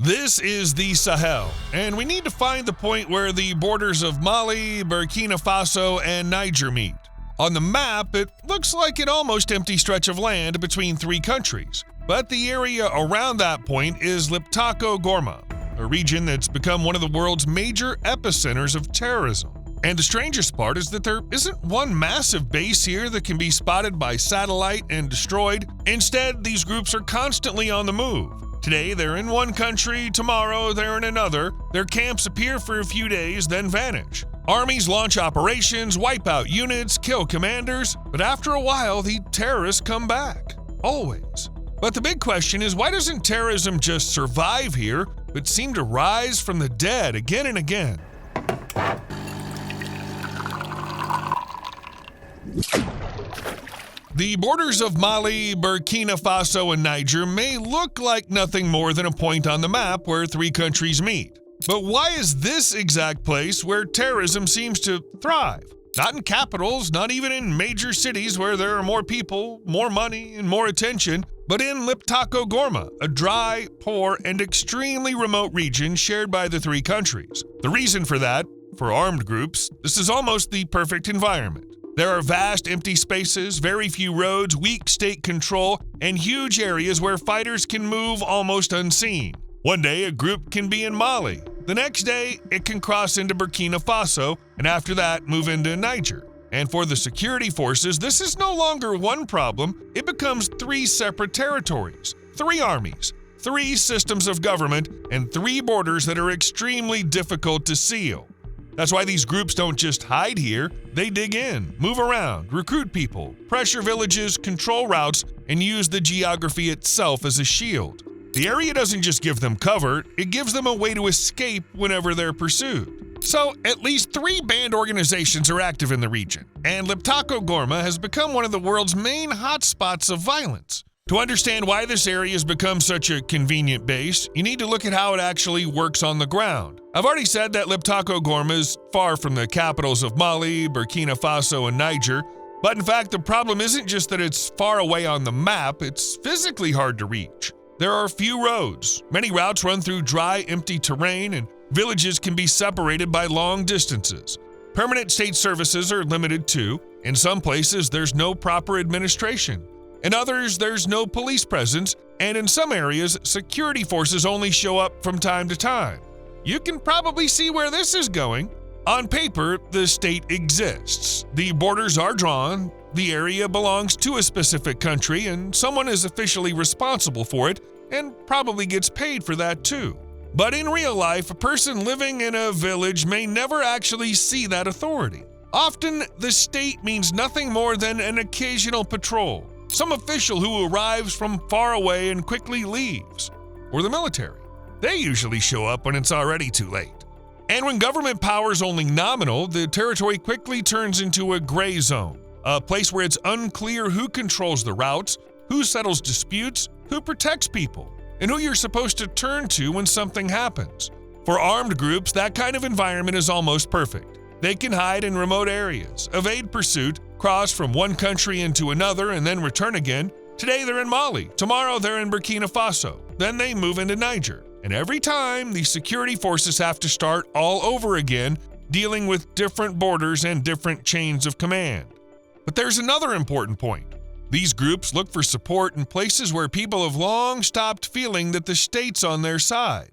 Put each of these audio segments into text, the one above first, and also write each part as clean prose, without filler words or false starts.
This is the Sahel, and we need to find the point where the borders of Mali, Burkina Faso, and Niger meet. On the map, it looks like an almost empty stretch of land between three countries, but the area around that point is Liptako Gourma, a region that's become one of the world's major epicenters of terrorism. And the strangest part is that there isn't one massive base here that can be spotted by satellite and destroyed. Instead, these groups are constantly on the move. Today, they're in one country, tomorrow, they're in another. Their camps appear for a few days, then vanish. Armies launch operations, wipe out units, kill commanders, but after a while, the terrorists come back. Always. But the big question is, why doesn't terrorism just survive here, but seem to rise from the dead again and again? The borders of Mali, Burkina Faso, and Niger may look like nothing more than a point on the map where three countries meet. But why is this exact place where terrorism seems to thrive? Not in capitals, not even in major cities where there are more people, more money, and more attention, but in Liptako Gourma, a dry, poor, and extremely remote region shared by the three countries. The reason for that, for armed groups, this is almost the perfect environment. There are vast empty spaces, very few roads, weak state control, and huge areas where fighters can move almost unseen. One day, a group can be in Mali. The next day, it can cross into Burkina Faso, and after that, move into Niger. And for the security forces, this is no longer one problem. It becomes three separate territories, three armies, three systems of government, and three borders that are extremely difficult to seal. That's why these groups don't just hide here, they dig in, move around, recruit people, pressure villages, control routes, and use the geography itself as a shield. The area doesn't just give them cover, it gives them a way to escape whenever they're pursued. So, at least three banned organizations are active in the region, and Liptako Gourma has become one of the world's main hotspots of violence. To understand why this area has become such a convenient base, you need to look at how it actually works on the ground. I've already said that Liptako Gourma is far from the capitals of Mali, Burkina Faso, and Niger, but in fact the problem isn't just that it's far away on the map, it's physically hard to reach. There are few roads. Many routes run through dry, empty terrain, and villages can be separated by long distances. Permanent state services are limited too. In some places, there's no proper administration. In others, there's no police presence, and in some areas, security forces only show up from time to time. You can probably see where this is going. On paper, the state exists. The borders are drawn, the area belongs to a specific country, and someone is officially responsible for it, and probably gets paid for that too. But in real life, a person living in a village may never actually see that authority. Often, the state means nothing more than an occasional patrol. Some official who arrives from far away and quickly leaves. Or the military. They usually show up when it's already too late. And when government power is only nominal, the territory quickly turns into a gray zone. A place where it's unclear who controls the routes, who settles disputes, who protects people, and who you're supposed to turn to when something happens. For armed groups, that kind of environment is almost perfect. They can hide in remote areas, evade pursuit, cross from one country into another and then return again. Today they're in Mali, tomorrow they're in Burkina Faso, then they move into Niger. And every time, the security forces have to start all over again, dealing with different borders and different chains of command. But there's another important point. These groups look for support in places where people have long stopped feeling that the state's on their side.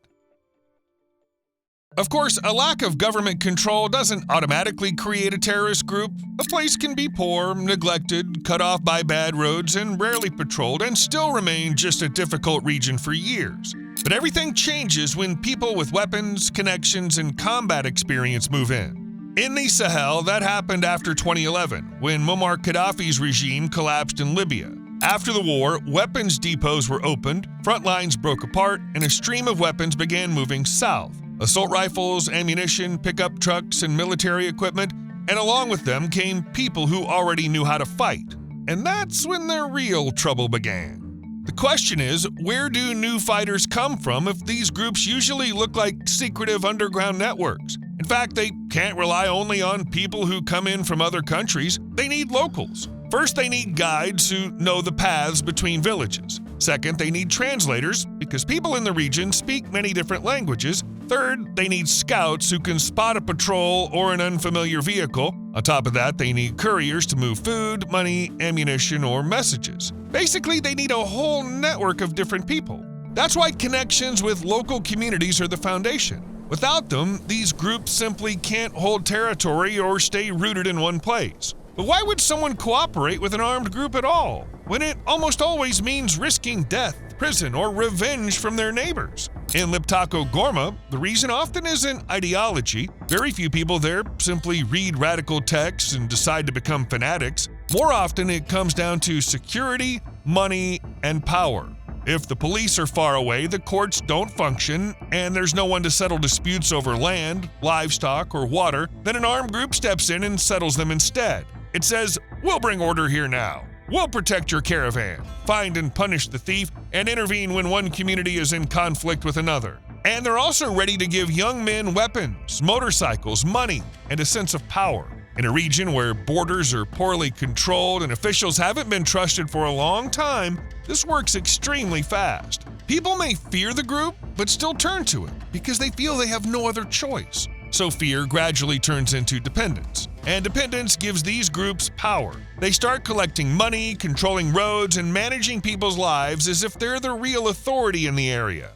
Of course, a lack of government control doesn't automatically create a terrorist group. A place can be poor, neglected, cut off by bad roads, and rarely patrolled, and still remain just a difficult region for years. But everything changes when people with weapons, connections, and combat experience move in. In the Sahel, that happened after 2011, when Muammar Gaddafi's regime collapsed in Libya. After the war, weapons depots were opened, front lines broke apart, and a stream of weapons began moving south. Assault rifles, ammunition, pickup trucks, and military equipment, and along with them came people who already knew how to fight. And that's when the real trouble began. The question is, where do new fighters come from if these groups usually look like secretive underground networks? In fact, they can't rely only on people who come in from other countries. They need locals. First, they need guides who know the paths between villages. Second, they need translators because people in the region speak many different languages. Third, they need scouts who can spot a patrol or an unfamiliar vehicle. On top of that, they need couriers to move food, money, ammunition, or messages. Basically, they need a whole network of different people. That's why connections with local communities are the foundation. Without them, these groups simply can't hold territory or stay rooted in one place. But why would someone cooperate with an armed group at all, when it almost always means risking death, prison, or revenge from their neighbors? In Liptako Gorma, the reason often isn't ideology. Very few people there simply read radical texts and decide to become fanatics. More often, it comes down to security, money, and power. If the police are far away, the courts don't function, and there's no one to settle disputes over land, livestock, or water, then an armed group steps in and settles them instead. It says, "We'll bring order here now. We'll protect your caravan, find and punish the thief, and intervene when one community is in conflict with another." And they're also ready to give young men weapons, motorcycles, money, and a sense of power. In a region where borders are poorly controlled and officials haven't been trusted for a long time, this works extremely fast. People may fear the group, but still turn to it because they feel they have no other choice. So fear gradually turns into dependence, and dependence gives these groups power. They start collecting money, controlling roads, and managing people's lives as if they're the real authority in the area.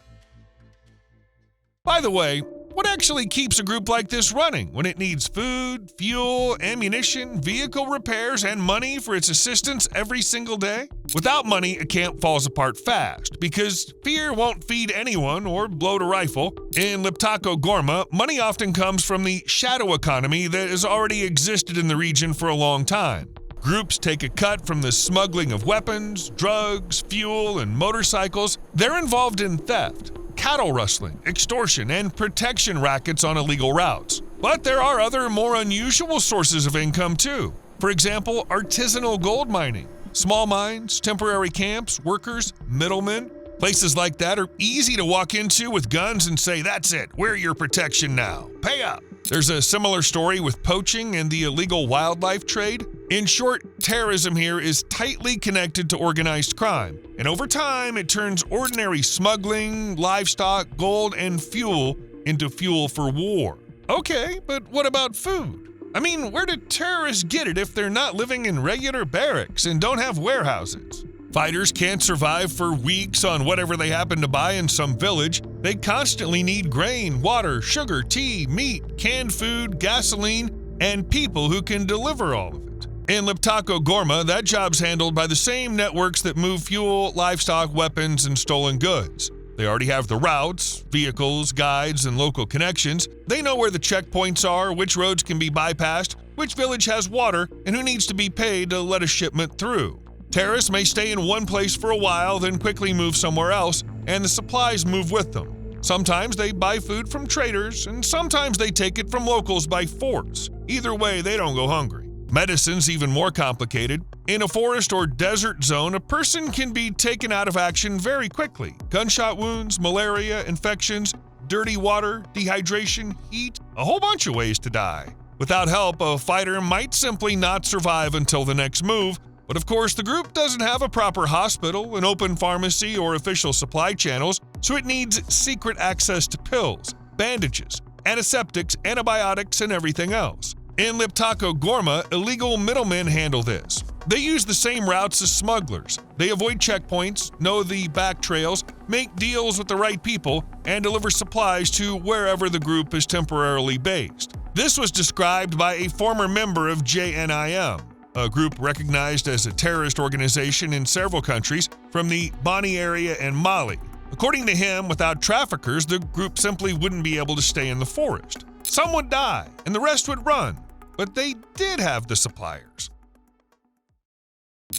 By the way, what actually keeps a group like this running when it needs food, fuel, ammunition, vehicle repairs, and money for its assistance every single day? Without money, a camp falls apart fast because fear won't feed anyone or bloat a rifle. In Liptako Gorma, money often comes from the shadow economy that has already existed in the region for a long time. Groups take a cut from the smuggling of weapons, drugs, fuel, and motorcycles. They're involved in theft, cattle rustling, extortion, and protection rackets on illegal routes. But there are other more unusual sources of income too. For example, artisanal gold mining, small mines, temporary camps, workers, middlemen. Places like that are easy to walk into with guns and say, "That's it, we're your protection now. Pay up." There's a similar story with poaching and the illegal wildlife trade. In short, terrorism here is tightly connected to organized crime, and over time it turns ordinary smuggling, livestock, gold, and fuel into fuel for war. Okay, but what about food? I mean, where do terrorists get it if they're not living in regular barracks and don't have warehouses? Fighters can't survive for weeks on whatever they happen to buy in some village. They constantly need grain, water, sugar, tea, meat, canned food, gasoline, and people who can deliver all of it. In Liptako Gorma, that job's handled by the same networks that move fuel, livestock, weapons, and stolen goods. They already have the routes, vehicles, guides, and local connections. They know where the checkpoints are, which roads can be bypassed, which village has water, and who needs to be paid to let a shipment through. Terrorists may stay in one place for a while, then quickly move somewhere else, and the supplies move with them. Sometimes they buy food from traders, and sometimes they take it from locals by force. Either way, they don't go hungry. Medicine's even more complicated. In a forest or desert zone, a person can be taken out of action very quickly. Gunshot wounds, malaria, infections, dirty water, dehydration, heat, a whole bunch of ways to die. Without help, a fighter might simply not survive until the next move. But of course, the group doesn't have a proper hospital, an open pharmacy, or official supply channels, so it needs secret access to pills, bandages, antiseptics, antibiotics, and everything else. In Liptako Gorma, illegal middlemen handle this. They use the same routes as smugglers. They avoid checkpoints, know the back trails, make deals with the right people, and deliver supplies to wherever the group is temporarily based. This was described by a former member of JNIM, a group recognized as a terrorist organization in several countries, from the Bani area and Mali. According to him, without traffickers, the group simply wouldn't be able to stay in the forest. Some would die, and the rest would run, but they did have the suppliers.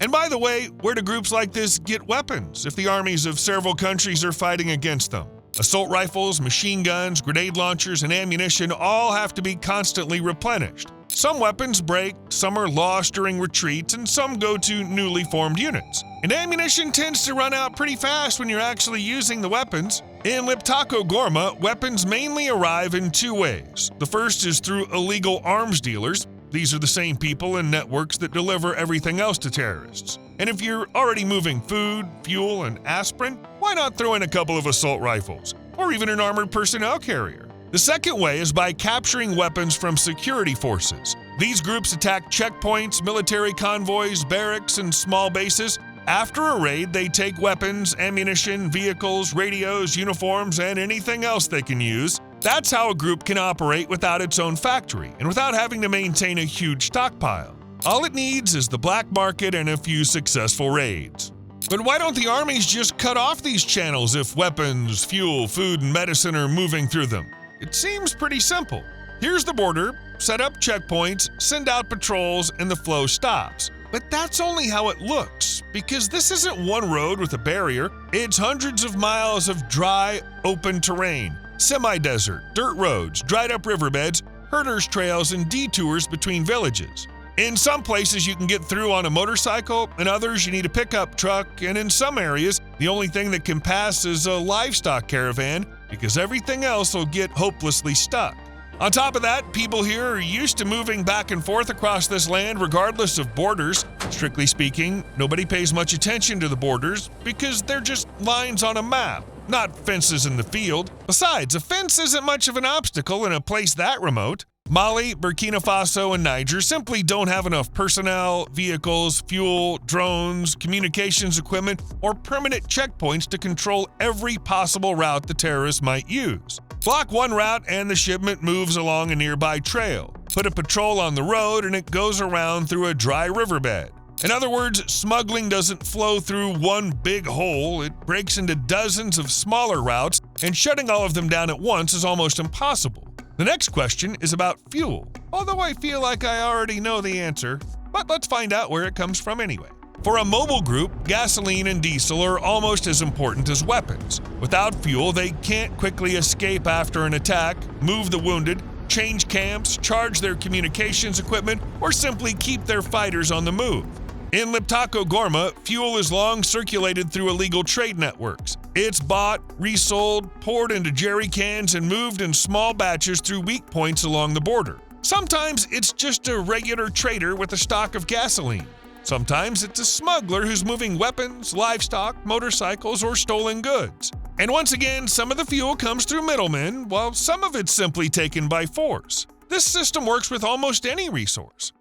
And by the way, where do groups like this get weapons if the armies of several countries are fighting against them? Assault rifles, machine guns, grenade launchers, and ammunition all have to be constantly replenished. Some weapons break, some are lost during retreats, and some go to newly formed units. And ammunition tends to run out pretty fast when you're actually using the weapons. In Liptako Gorma, weapons mainly arrive in two ways. The first is through illegal arms dealers. These are the same people and networks that deliver everything else to terrorists. And if you're already moving food, fuel, and aspirin, why not throw in a couple of assault rifles, or even an armored personnel carrier? The second way is by capturing weapons from security forces. These groups attack checkpoints, military convoys, barracks, and small bases. After a raid, they take weapons, ammunition, vehicles, radios, uniforms, and anything else they can use. That's how a group can operate without its own factory and without having to maintain a huge stockpile. All it needs is the black market and a few successful raids. But why don't the armies just cut off these channels if weapons, fuel, food, and medicine are moving through them? It seems pretty simple. Here's the border, set up checkpoints, send out patrols, and the flow stops. But that's only how it looks, because this isn't one road with a barrier. It's hundreds of miles of dry, open terrain, semi-desert, dirt roads, dried-up riverbeds, herders' trails, and detours between villages. In some places you can get through on a motorcycle, in others you need a pickup truck, and in some areas the only thing that can pass is a livestock caravan, because everything else will get hopelessly stuck. On top of that, people here are used to moving back and forth across this land regardless of borders. Strictly speaking, nobody pays much attention to the borders because they're just lines on a map, not fences in the field. Besides, a fence isn't much of an obstacle in a place that remote. Mali, Burkina Faso, and Niger simply don't have enough personnel, vehicles, fuel, drones, communications equipment, or permanent checkpoints to control every possible route the terrorists might use. Block one route and the shipment moves along a nearby trail. Put a patrol on the road and it goes around through a dry riverbed. In other words, smuggling doesn't flow through one big hole, it breaks into dozens of smaller routes, and shutting all of them down at once is almost impossible. The next question is about fuel, although I feel like I already know the answer, but let's find out where it comes from anyway. For a mobile group, gasoline and diesel are almost as important as weapons. Without fuel, they can't quickly escape after an attack, move the wounded, change camps, charge their communications equipment, or simply keep their fighters on the move. In Liptako Gorma, fuel is long circulated through illegal trade networks. It's bought, resold, poured into jerry cans, and moved in small batches through weak points along the border. Sometimes it's just a regular trader with a stock of gasoline. Sometimes it's a smuggler who's moving weapons, livestock, motorcycles, or stolen goods. And once again, some of the fuel comes through middlemen, while some of it's simply taken by force. This system works with almost any resource.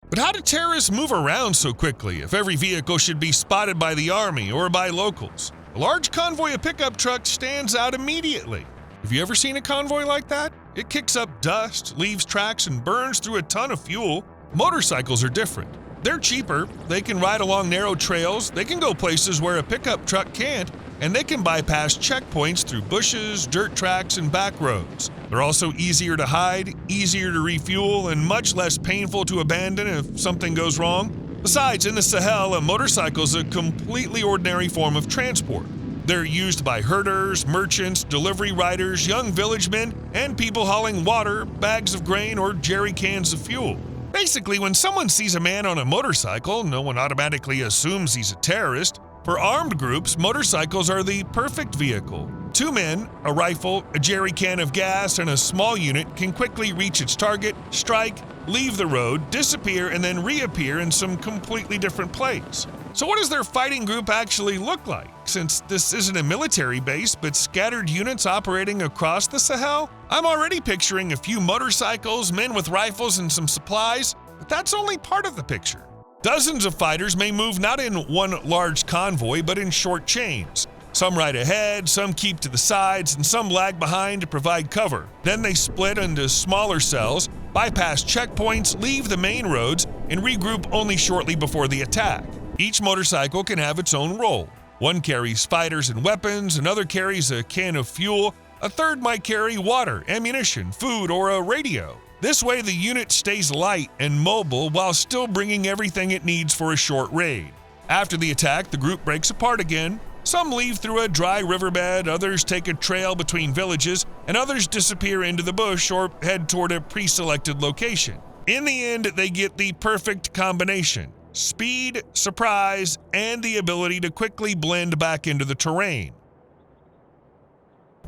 But how do terrorists move around so quickly if every vehicle should be spotted by the army or by locals? A large convoy of pickup trucks stands out immediately. Have you ever seen a convoy like that? It kicks up dust, leaves tracks, and burns through a ton of fuel. Motorcycles are different. They're cheaper, they can ride along narrow trails, they can go places where a pickup truck can't, and they can bypass checkpoints through bushes, dirt tracks, and back roads. They're also easier to hide, easier to refuel, and much less painful to abandon if something goes wrong. Besides, in the Sahel, a motorcycle is a completely ordinary form of transport. They're used by herders, merchants, delivery riders, young village men, and people hauling water, bags of grain, or jerry cans of fuel. Basically, when someone sees a man on a motorcycle, no one automatically assumes he's a terrorist. For armed groups, motorcycles are the perfect vehicle. Two men, a rifle, a jerry can of gas, and a small unit can quickly reach its target, strike, leave the road, disappear, and then reappear in some completely different place. So what does their fighting group actually look like, since this isn't a military base but scattered units operating across the Sahel? I'm already picturing a few motorcycles, men with rifles, and some supplies, but that's only part of the picture. Dozens of fighters may move not in one large convoy but in short chains. Some ride ahead, some keep to the sides, and some lag behind to provide cover. Then they split into smaller cells, bypass checkpoints, leave the main roads, and regroup only shortly before the attack. Each motorcycle can have its own role. One carries fighters and weapons, another carries a can of fuel, a third might carry water, ammunition, food, or a radio. This way the unit stays light and mobile while still bringing everything it needs for a short raid. After the attack, the group breaks apart again. Some leave through a dry riverbed, others take a trail between villages, and others disappear into the bush or head toward a pre-selected location. In the end, they get the perfect combination: speed, surprise, and the ability to quickly blend back into the terrain.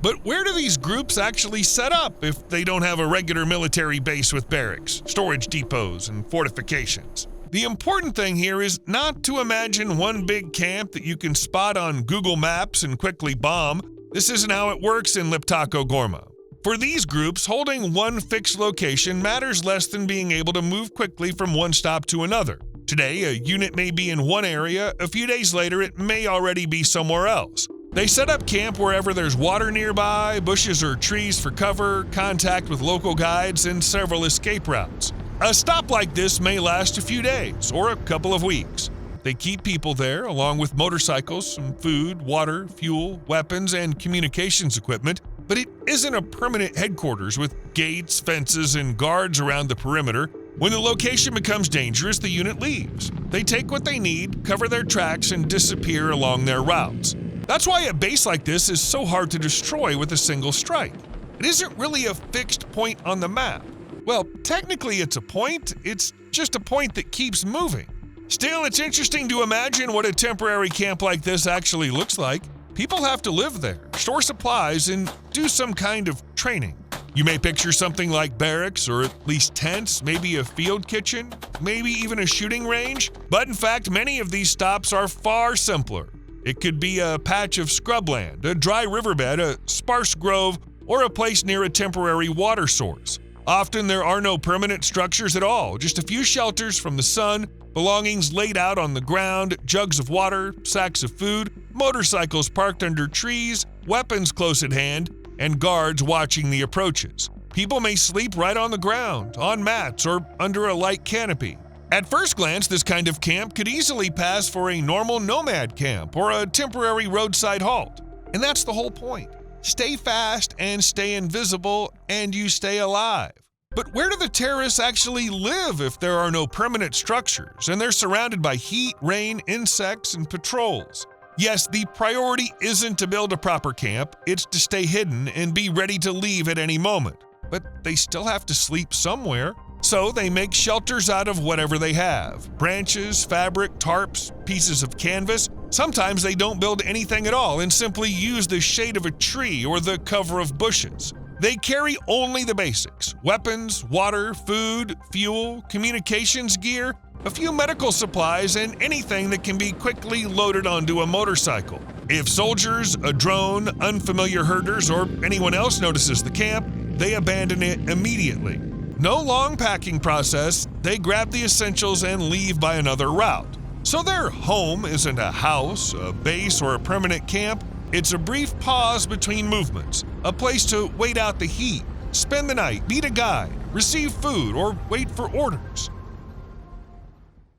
But where do these groups actually set up if they don't have a regular military base with barracks, storage depots, and fortifications? The important thing here is not to imagine one big camp that you can spot on Google Maps and quickly bomb. This isn't how it works in Liptako Gorma. For these groups, holding one fixed location matters less than being able to move quickly from one stop to another. Today, a unit may be in one area, a few days later it may already be somewhere else. They set up camp wherever there's water nearby, bushes or trees for cover, contact with local guides, and several escape routes. A stop like this may last a few days or a couple of weeks. They keep people there, along with motorcycles, some food, water, fuel, weapons, and communications equipment, but it isn't a permanent headquarters with gates, fences, and guards around the perimeter. When the location becomes dangerous, the unit leaves. They take what they need, cover their tracks, and disappear along their routes. That's why a base like this is so hard to destroy with a single strike. It isn't really a fixed point on the map. Well, technically it's a point, it's just a point that keeps moving. Still, it's interesting to imagine what a temporary camp like this actually looks like. People have to live there, store supplies, and do some kind of training. You may picture something like barracks or at least tents, maybe a field kitchen, maybe even a shooting range. But in fact, many of these stops are far simpler. It could be a patch of scrubland, a dry riverbed, a sparse grove, or a place near a temporary water source. Often there are no permanent structures at all, just a few shelters from the sun, belongings laid out on the ground, jugs of water, sacks of food, motorcycles parked under trees, weapons close at hand, and guards watching the approaches. People may sleep right on the ground, on mats, or under a light canopy. At first glance, this kind of camp could easily pass for a normal nomad camp or a temporary roadside halt. And that's the whole point. Stay fast and stay invisible, and you stay alive. But where do the terrorists actually live if there are no permanent structures and they're surrounded by heat, rain, insects, and patrols? Yes, the priority isn't to build a proper camp, it's to stay hidden and be ready to leave at any moment. But they still have to sleep somewhere. So they make shelters out of whatever they have. Branches, fabric, tarps, pieces of canvas. Sometimes they don't build anything at all and simply use the shade of a tree or the cover of bushes. They carry only the basics: weapons, water, food, fuel, communications gear, a few medical supplies, and anything that can be quickly loaded onto a motorcycle. If soldiers, a drone, unfamiliar herders, or anyone else notices the camp, they abandon it immediately. No long packing process, they grab the essentials and leave by another route. So their home isn't a house, a base, or a permanent camp. It's a brief pause between movements, a place to wait out the heat, spend the night, meet a guide, receive food, or wait for orders.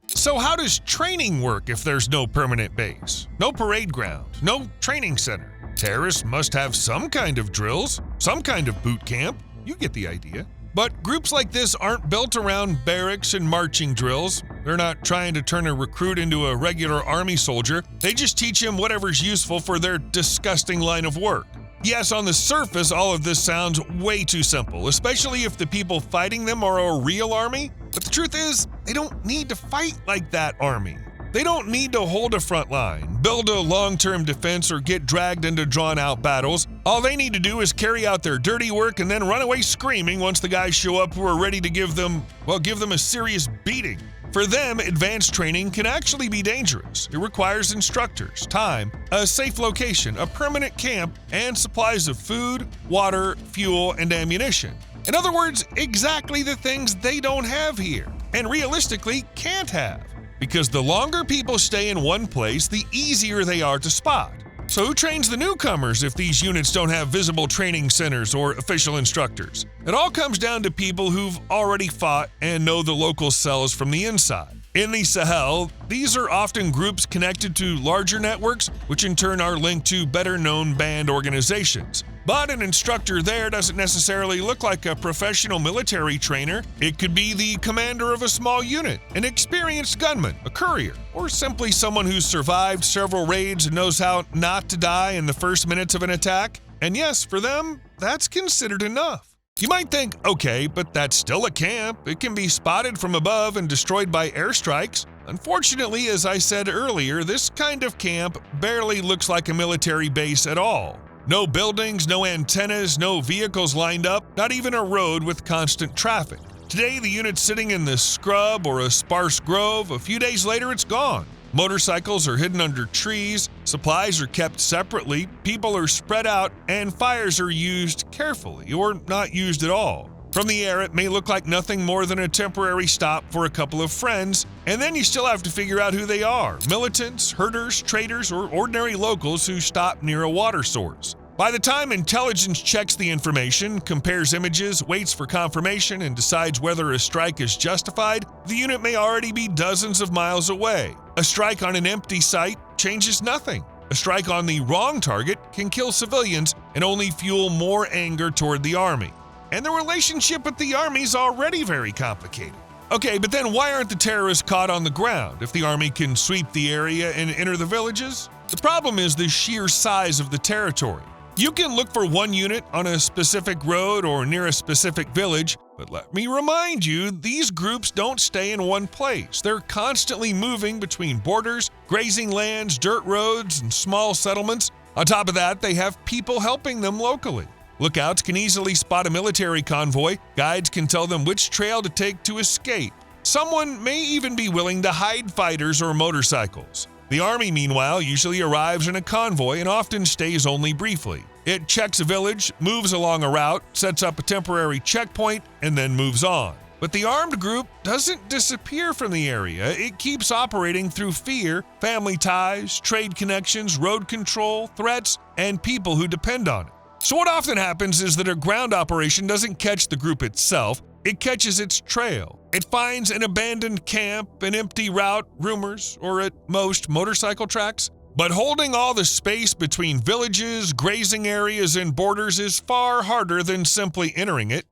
So how does training work if there's no permanent base, no parade ground, no training center? Terrorists must have some kind of drills, some kind of boot camp. You get the idea. But groups like this aren't built around barracks and marching drills. They're not trying to turn a recruit into a regular army soldier. They just teach him whatever's useful for their disgusting line of work. Yes, on the surface, all of this sounds way too simple, especially if the people fighting them are a real army. But the truth is, they don't need to fight like that army. They don't need to hold a front line, build a long-term defense, or get dragged into drawn-out battles. All they need to do is carry out their dirty work and then run away screaming once the guys show up who are ready to give them a serious beating. For them, advanced training can actually be dangerous. It requires instructors, time, a safe location, a permanent camp, and supplies of food, water, fuel, and ammunition. In other words, exactly the things they don't have here, and realistically can't have. Because the longer people stay in one place, the easier they are to spot. So who trains the newcomers if these units don't have visible training centers or official instructors? It all comes down to people who've already fought and know the local cells from the inside. In the Sahel, these are often groups connected to larger networks, which in turn are linked to better-known band organizations. But an instructor there doesn't necessarily look like a professional military trainer. It could be the commander of a small unit, an experienced gunman, a courier, or simply someone who's survived several raids and knows how not to die in the first minutes of an attack. And yes, for them, that's considered enough. You might think, okay, but that's still a camp. It can be spotted from above and destroyed by airstrikes. Unfortunately, as I said earlier, this kind of camp barely looks like a military base at all. No buildings, no antennas, no vehicles lined up, not even a road with constant traffic. Today, the unit's sitting in the scrub or a sparse grove. A few days later, it's gone. Motorcycles are hidden under trees, supplies are kept separately, people are spread out, and fires are used carefully or not used at all. From the air, it may look like nothing more than a temporary stop for a couple of friends, and then you still have to figure out who they are: militants, herders, traders, or ordinary locals who stop near a water source. By the time intelligence checks the information, compares images, waits for confirmation, and decides whether a strike is justified, the unit may already be dozens of miles away. A strike on an empty site changes nothing. A strike on the wrong target can kill civilians and only fuel more anger toward the army. And the relationship with the army's already very complicated. Okay, but then why aren't the terrorists caught on the ground if the army can sweep the area and enter the villages? The problem is the sheer size of the territory. You can look for one unit on a specific road or near a specific village, but let me remind you, these groups don't stay in one place. They're constantly moving between borders, grazing lands, dirt roads, and small settlements. On top of that, they have people helping them locally. Lookouts can easily spot a military convoy. Guides can tell them which trail to take to escape. Someone may even be willing to hide fighters or motorcycles. The army, meanwhile, usually arrives in a convoy and often stays only briefly. It checks a village, moves along a route, sets up a temporary checkpoint, and then moves on. But the armed group doesn't disappear from the area. It keeps operating through fear, family ties, trade connections, road control, threats, and people who depend on it. So what often happens is that a ground operation doesn't catch the group itself, it catches its trail. It finds an abandoned camp, an empty route, rumors, or at most motorcycle tracks. But holding all the space between villages, grazing areas, and borders is far harder than simply entering it.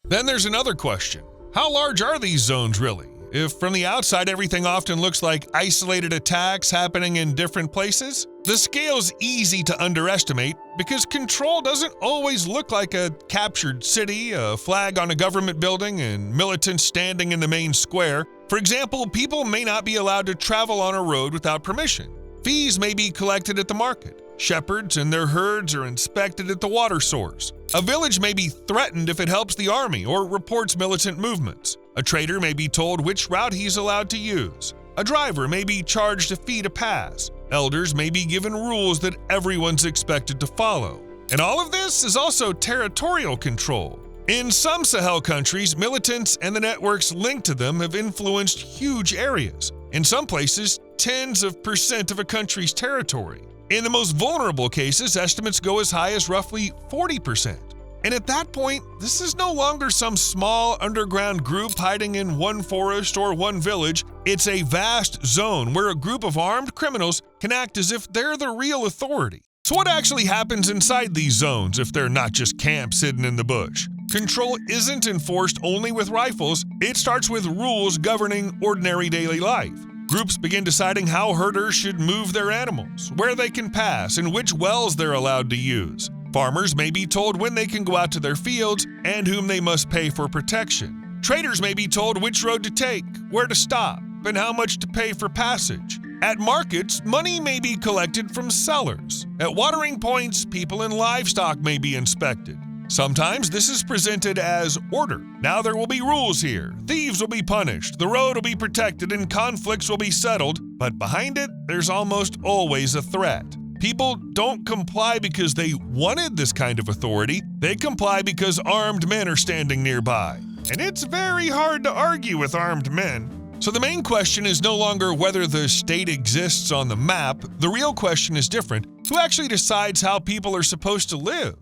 Then there's another question. How large are these zones really? If from the outside everything often looks like isolated attacks happening in different places, the scale's easy to underestimate because control doesn't always look like a captured city, a flag on a government building, and militants standing in the main square. For example, people may not be allowed to travel on a road without permission. Fees may be collected at the market. Shepherds and their herds are inspected at the water source. A village may be threatened if it helps the army or reports militant movements. A trader may be told which route he's allowed to use. A driver may be charged a fee to pass. Elders may be given rules that everyone's expected to follow. And all of this is also territorial control. In some Sahel countries, militants and the networks linked to them have influenced huge areas. In some places, tens of % of a country's territory. In the most vulnerable cases, estimates go as high as roughly 40%. And at that point, this is no longer some small underground group hiding in one forest or one village. It's a vast zone where a group of armed criminals can act as if they're the real authority. So what actually happens inside these zones if they're not just camps hidden in the bush? Control isn't enforced only with rifles. It starts with rules governing ordinary daily life. Groups begin deciding how herders should move their animals, where they can pass, and which wells they're allowed to use. Farmers may be told when they can go out to their fields and whom they must pay for protection. Traders may be told which road to take, where to stop, and how much to pay for passage. At markets, money may be collected from sellers. At watering points, people and livestock may be inspected. Sometimes this is presented as order. Now there will be rules here. Thieves will be punished, the road will be protected, and conflicts will be settled. But behind it, there's almost always a threat. People don't comply because they wanted this kind of authority. They comply because armed men are standing nearby. And it's very hard to argue with armed men. So the main question is no longer whether the state exists on the map. The real question is different. Who actually decides how people are supposed to live?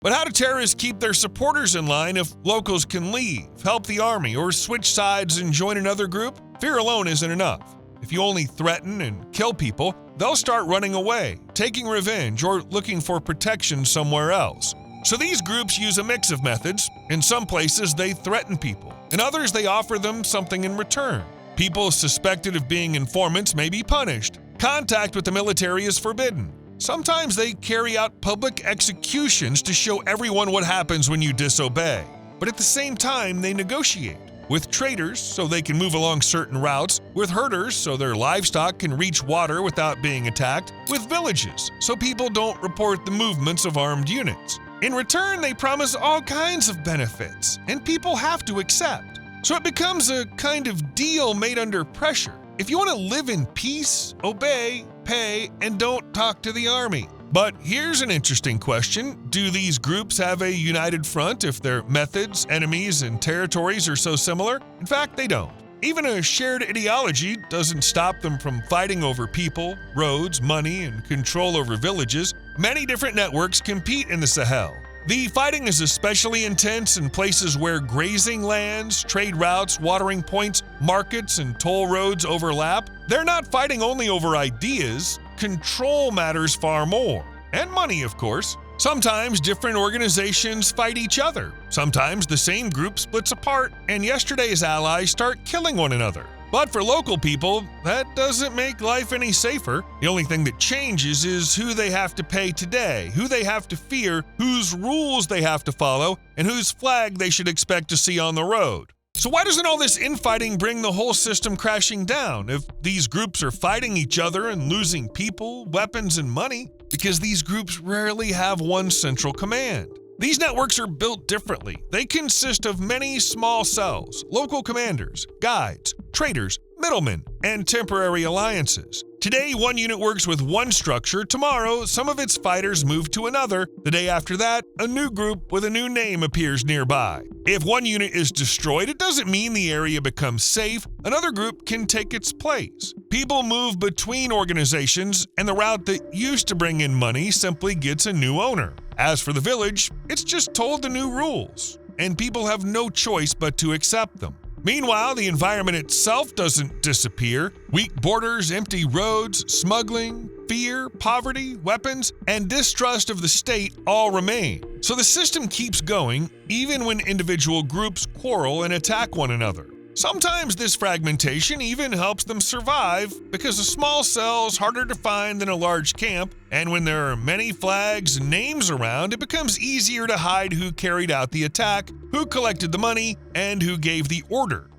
But how do terrorists keep their supporters in line if locals can leave, help the army, or switch sides and join another group? Fear alone isn't enough. If you only threaten and kill people, they'll start running away, taking revenge, or looking for protection somewhere else. So these groups use a mix of methods. In some places, they threaten people. In others, they offer them something in return. People suspected of being informants may be punished. Contact with the military is forbidden. Sometimes they carry out public executions to show everyone what happens when you disobey. But at the same time, they negotiate. with traders so they can move along certain routes, with herders so their livestock can reach water without being attacked, with villages so people don't report the movements of armed units. In return, they promise all kinds of benefits, and people have to accept. So it becomes a kind of deal made under pressure. If you want to live in peace, obey, pay, and don't talk to the army. But here's an interesting question. Do these groups have a united front if their methods, enemies, and territories are so similar? In fact, they don't. Even a shared ideology doesn't stop them from fighting over people, roads, money, and control over villages. Many different networks compete in the Sahel. The fighting is especially intense in places where grazing lands, trade routes, watering points, markets, and toll roads overlap. They're not fighting only over ideas. Control matters far more. And money, of course. Sometimes different organizations fight each other. Sometimes the same group splits apart, and yesterday's allies start killing one another. But for local people, that doesn't make life any safer. The only thing that changes is who they have to pay today, who they have to fear, whose rules they have to follow, and whose flag they should expect to see on the road. So why doesn't all this infighting bring the whole system crashing down if these groups are fighting each other and losing people, weapons, and money? Because these groups rarely have one central command. These networks are built differently. They consist of many small cells, local commanders, guides, traders, middlemen, and temporary alliances. Today, one unit works with one structure. Tomorrow, some of its fighters move to another. The day after that, a new group with a new name appears nearby. If one unit is destroyed, it doesn't mean the area becomes safe. Another group can take its place. People move between organizations, and the route that used to bring in money simply gets a new owner. As for the village, it's just told the new rules, and people have no choice but to accept them. Meanwhile, the environment itself doesn't disappear. Weak borders, empty roads, smuggling, fear, poverty, weapons, and distrust of the state all remain. So the system keeps going, even when individual groups quarrel and attack one another. Sometimes this fragmentation even helps them survive because a small cell is harder to find than a large camp, and when there are many flags and names around, it becomes easier to hide who carried out the attack, who collected the money, and who gave the order.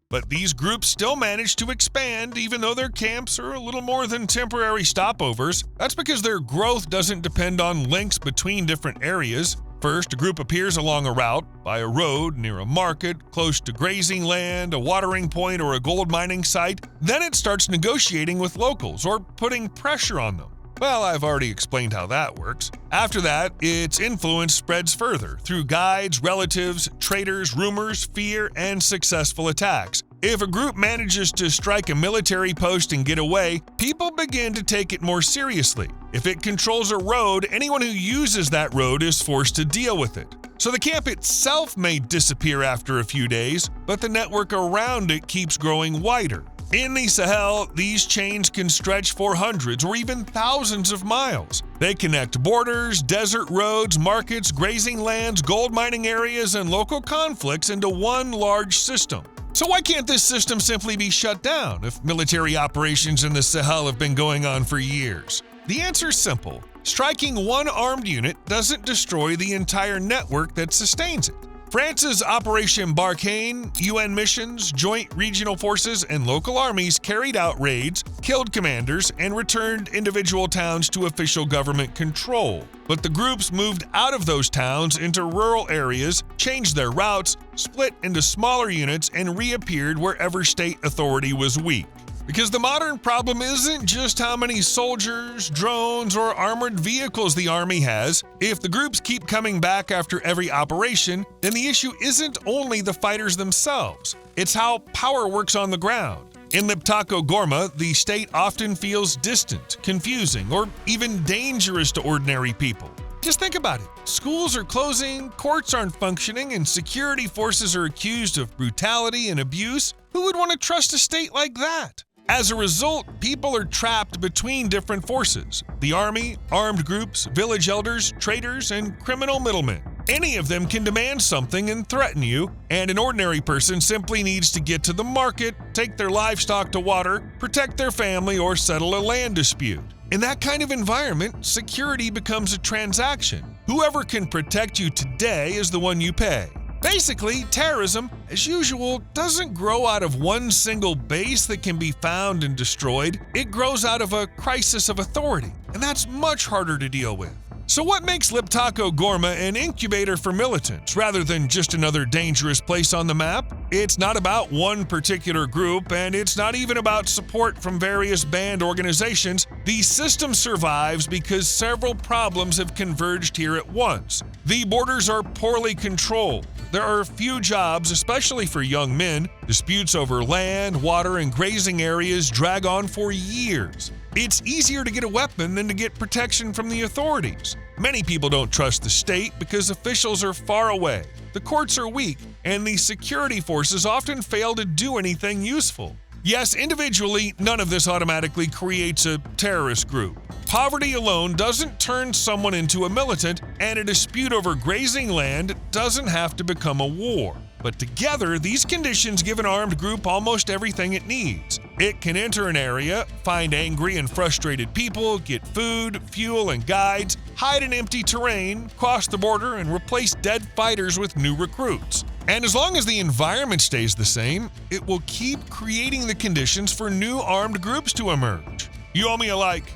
But these groups still manage to expand even though their camps are a little more than temporary stopovers. That's because their growth doesn't depend on links between different areas. First, a group appears along a route, by a road, near a market, close to grazing land, a watering point, or a gold mining site. Then it starts negotiating with locals or putting pressure on them. Well, I've already explained how that works. After that, its influence spreads further through guides, relatives, traders, rumors, fear, and successful attacks. If a group manages to strike a military post and get away, people begin to take it more seriously. If it controls a road, anyone who uses that road is forced to deal with it. So the camp itself may disappear after a few days, but the network around it keeps growing wider. In the Sahel, these chains can stretch for hundreds or even thousands of miles. They connect borders, desert roads, markets, grazing lands, gold mining areas, and local conflicts into one large system. So why can't this system simply be shut down if military operations in the Sahel have been going on for years? The answer is simple. Striking one armed unit doesn't destroy the entire network that sustains it. France's Operation Barkhane, UN missions, joint regional forces, and local armies carried out raids, killed commanders, and returned individual towns to official government control. But the groups moved out of those towns into rural areas, changed their routes, split into smaller units, and reappeared wherever state authority was weak. Because the modern problem isn't just how many soldiers, drones, or armored vehicles the army has. If the groups keep coming back after every operation, then the issue isn't only the fighters themselves. It's how power works on the ground. In Liptako Gorma, the state often feels distant, confusing, or even dangerous to ordinary people. Just think about it. Schools are closing, courts aren't functioning, and security forces are accused of brutality and abuse. Who would want to trust a state like that? As a result, people are trapped between different forces: the army, armed groups, village elders, traders, and criminal middlemen. Any of them can demand something and threaten you, and an ordinary person simply needs to get to the market, take their livestock to water, protect their family, or settle a land dispute. In that kind of environment, security becomes a transaction. Whoever can protect you today is the one you pay. Basically, terrorism, as usual, doesn't grow out of one single base that can be found and destroyed. It grows out of a crisis of authority, and that's much harder to deal with. So what makes Liptako Gorma an incubator for militants rather than just another dangerous place on the map? It's not about one particular group, and it's not even about support from various banned organizations. The system survives because several problems have converged here at once. The borders are poorly controlled. There are few jobs, especially for young men. Disputes over land, water, and grazing areas drag on for years. It's easier to get a weapon than to get protection from the authorities. Many people don't trust the state because officials are far away, the courts are weak, and the security forces often fail to do anything useful. Yes, individually, none of this automatically creates a terrorist group. Poverty alone doesn't turn someone into a militant, and a dispute over grazing land doesn't have to become a war. But together, these conditions give an armed group almost everything it needs. It can enter an area, find angry and frustrated people, get food, fuel, and guides, hide in empty terrain, cross the border, and replace dead fighters with new recruits. And as long as the environment stays the same, it will keep creating the conditions for new armed groups to emerge. You owe me a like.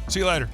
See you later.